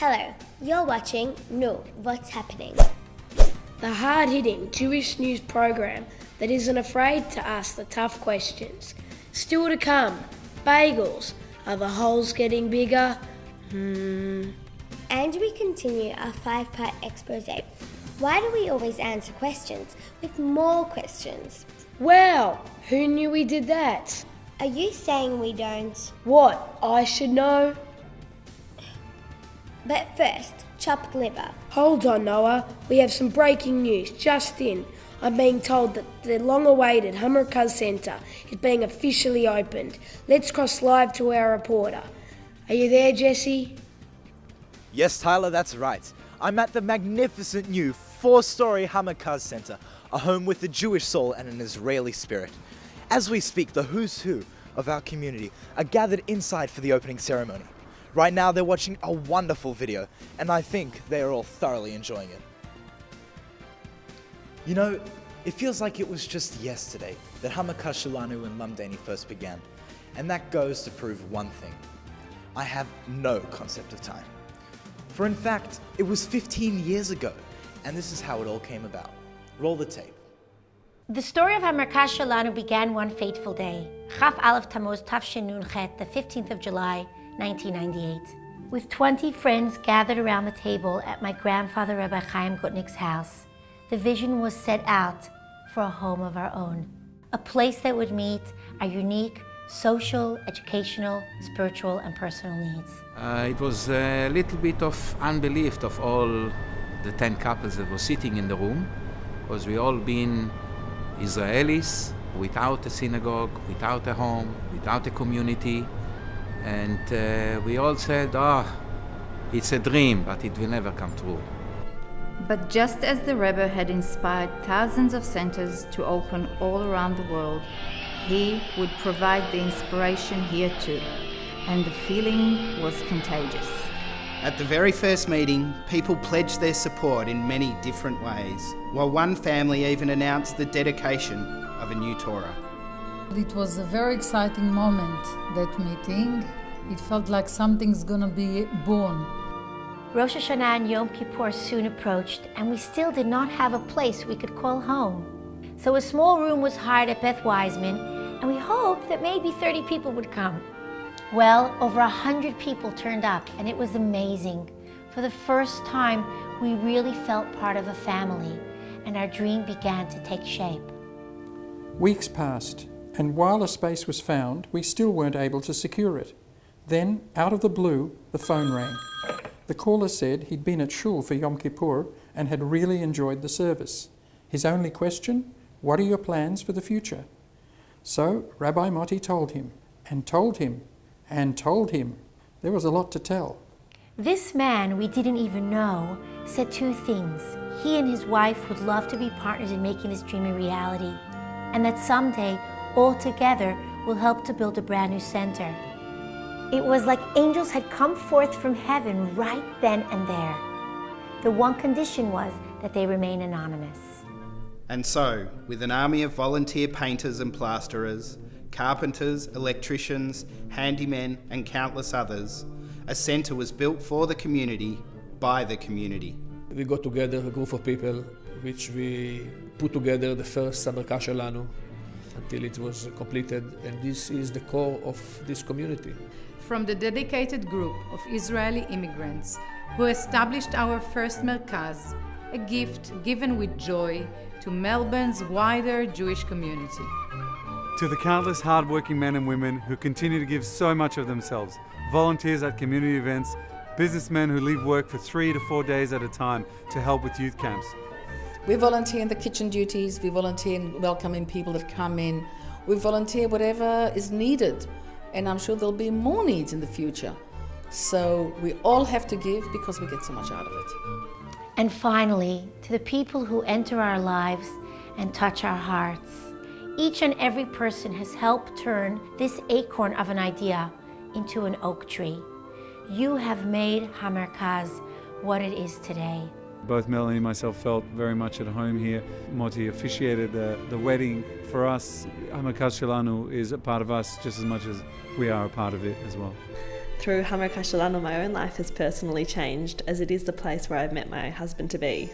Hello, you're watching No, What's Happening? The hard-hitting Jewish news program that isn't afraid to ask the tough questions. Still to come, bagels. Are the holes getting bigger? And we continue our 5-part expose. Why do we always answer questions with more questions? Well, who knew we did that? Are you saying we don't? What, I should know? But first, chopped liver. Hold on, Noah. We have some breaking news just in. I'm being told that the long-awaited Hamerkaz Centre is being officially opened. Let's cross live to our reporter. Are you there, Jesse? Yes, Tyler, that's right. I'm at the magnificent new 4-story Hamerkaz Centre, a home with a Jewish soul and an Israeli spirit. As we speak, the who's who of our community are gathered inside for the opening ceremony. Right now, they're watching a wonderful video, and I think they are all thoroughly enjoying it. You know, it feels like it was just yesterday that Hamerkaz Shelanu in Lumdani first began, and that goes to prove one thing. I have no concept of time. For in fact, it was 15 years ago, and this is how it all came about. Roll the tape. The story of Hamerkaz Shelanu began one fateful day, Chaf Aleph Tammuz Tafshin Nun Chet, the 15th of July, 1998. With 20 friends gathered around the table at my grandfather Rabbi Chaim Gutnick's house, the vision was set out for a home of our own, a place that would meet our unique social, educational, spiritual, and personal needs. It was a little bit of unbelief of all the 10 couples that were sitting in the room, because we all been Israelis without a synagogue, without a home, without a community, and we all said, it's a dream, but it will never come true. But just as the Rebbe had inspired thousands of centers to open all around the world, he would provide the inspiration here too, and the feeling was contagious. At the very first meeting, people pledged their support in many different ways, while one family even announced the dedication of a new Torah. It was a very exciting moment, that meeting. It felt like something's gonna be born. Rosh Hashanah and Yom Kippur soon approached, and we still did not have a place we could call home. So a small room was hired at Beth Wiseman, and we hoped that maybe 30 people would come. Well, over 100 people turned up, and it was amazing. For the first time, we really felt part of a family, and our dream began to take shape. Weeks passed, and while a space was found, we still weren't able to secure it. Then, out of the blue, the phone rang. The caller said he'd been at shul for Yom Kippur and had really enjoyed the service. His only question, what are your plans for the future? So Rabbi Moti told him, and told him, and told him. There was a lot to tell. This man we didn't even know said 2 things. He and his wife would love to be partners in making this dream a reality, and that someday, all together, will help to build a brand new center. It was like angels had come forth from heaven right then and there. The one condition was that they remain anonymous. And so, with an army of volunteer painters and plasterers, carpenters, electricians, handymen, and countless others, a centre was built for the community, by the community. We got together a group of people which we put together the first Hamerkaz Shelanu until it was completed, and this is the core of this community. From the dedicated group of Israeli immigrants who established our first Merkaz, a gift given with joy to Melbourne's wider Jewish community. To the countless hard-working men and women who continue to give so much of themselves, volunteers at community events, businessmen who leave work for 3 to 4 days at a time to help with youth camps. We volunteer in the kitchen duties, we volunteer in welcoming people that come in, we volunteer whatever is needed, and I'm sure there'll be more needs in the future. So we all have to give because we get so much out of it. And finally, to the people who enter our lives and touch our hearts. Each and every person has helped turn this acorn of an idea into an oak tree. You have made Hamerkaz what it is today. Both Melanie and myself felt very much at home here. Moti officiated the wedding for us. Hamerkaz Shelanu is a part of us just as much as we are a part of it as well. through Hamerkaz Shalanu, my own life has personally changed, as it is the place where I've met my husband-to-be.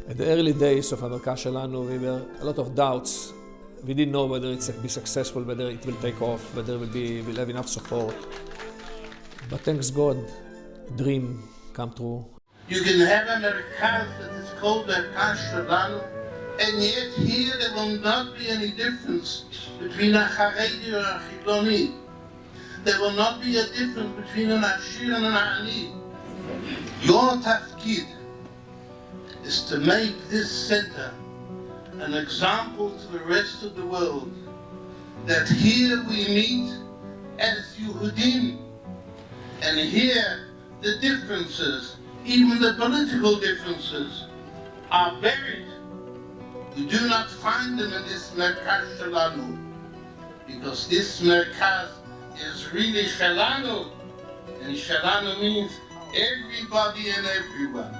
At the early days of Hamerkaz Shalanu, we were a lot of doubts. We didn't know whether it will be successful, whether it will take off, whether we'll have enough support. But thanks God, a dream come true. You can have a Hamerkaz that is called Hamerkaz Shalanu, and yet here there will not be any difference between a Haredi or a Chiloni. There will not be a difference between an Ashir and an Ani. Your tafkid is to make this center an example to the rest of the world that here we meet as Yehudim, and here the differences, even the political differences, are buried. You do not find them in this Hamerkaz Shalanu, because this Hamerkaz is really Shalanu, and Shalanu means everybody and everyone.